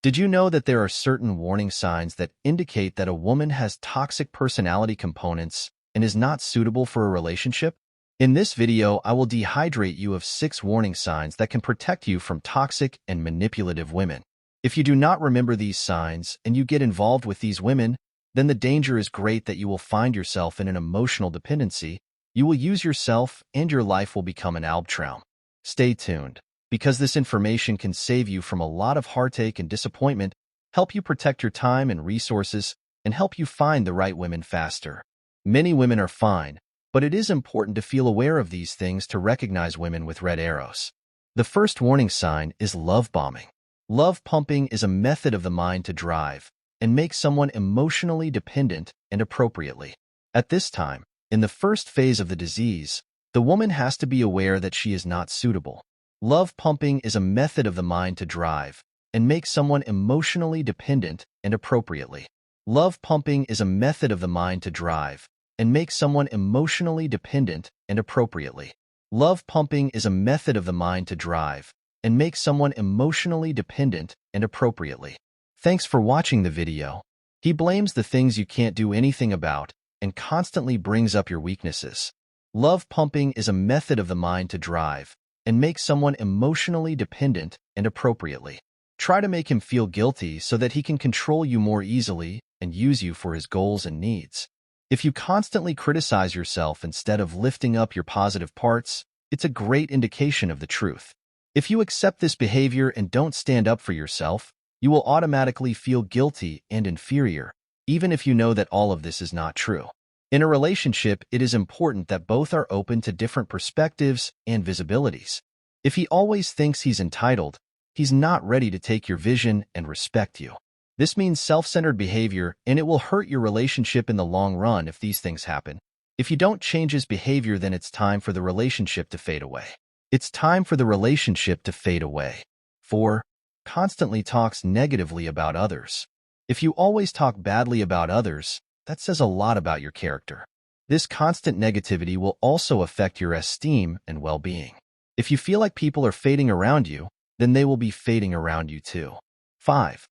Did you know that there are certain warning signs that indicate that a woman has toxic personality components and is not suitable for a relationship? In this video, I will dehydrate you of 6 warning signs that can protect you from toxic and manipulative women. If you do not remember these signs and you get involved with these women, then the danger is great that you will find yourself in an emotional dependency. You will use yourself and your life will become an albtraum. Stay tuned, because this information can save you from a lot of heartache and disappointment, help you protect your time and resources, and help you find the right women faster. Many women are fine, but it is important to feel aware of these things to recognize women with red arrows. The first warning sign is love bombing. Love pumping is a method of the mind to drive and make someone emotionally dependent and appropriately. At this time, in the first phase of the disease, the woman has to be aware that she is not suitable. Love pumping is a method of the mind to drive and make someone emotionally dependent and appropriately. Love pumping is a method of the mind to drive and make someone emotionally dependent and appropriately. Love pumping is a method of the mind to drive and make someone emotionally dependent and appropriately. Thanks for watching the video. He blames the things you can't do anything about and constantly brings up your weaknesses. Love pumping is a method of the mind to drive and make someone emotionally dependent and appropriately. Try to make him feel guilty so that he can control you more easily and use you for his goals and needs. If you constantly criticize yourself instead of lifting up your positive parts, it's a great indication of the truth. If you accept this behavior and don't stand up for yourself, you will automatically feel guilty and inferior, even if you know that all of this is not true. In a relationship, it is important that both are open to different perspectives and visibilities. If he always thinks he's entitled, he's not ready to take your vision and respect you. This means self-centered behavior, and it will hurt your relationship in the long run if these things happen. If you don't change his behavior, then it's time for the relationship to fade away. It's time for the relationship to fade away. 4. Constantly talks negatively about others. If you always talk badly about others, that says a lot about your character. This constant negativity will also affect your esteem and well-being. If you feel like people are fading around you, then they will be fading around you too. 5.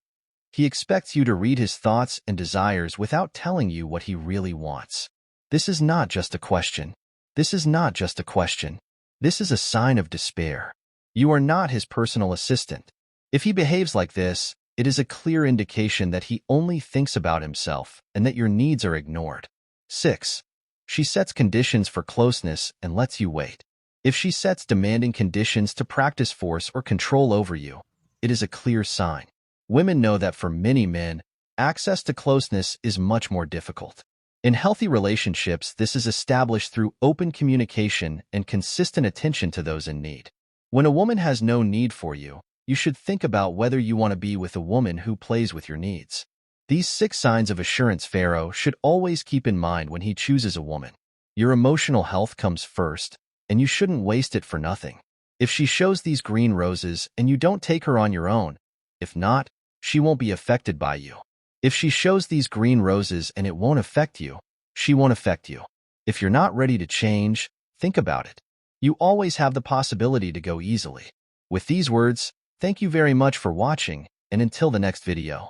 He expects you to read his thoughts and desires without telling you what he really wants. This is not just a question. This is not just a question. This is a sign of despair. You are not his personal assistant. If he behaves like this, it is a clear indication that he only thinks about himself and that your needs are ignored. 6. She sets conditions for closeness and lets you wait. If she sets demanding conditions to practice force or control over you, it is a clear sign. Women know that for many men, access to closeness is much more difficult. In healthy relationships, this is established through open communication and consistent attention to those in need. When a woman has no need for you, you should think about whether you want to be with a woman who plays with your needs. These 6 signs of assurance Pharaoh should always keep in mind when he chooses a woman. Your emotional health comes first, and you shouldn't waste it for nothing. If she shows these green roses and you don't take her on your own, if not, she won't be affected by you. If she shows these green roses and it won't affect you, she won't affect you. If you're not ready to change, think about it. You always have the possibility to go easily. With these words, thank you very much for watching, and until the next video.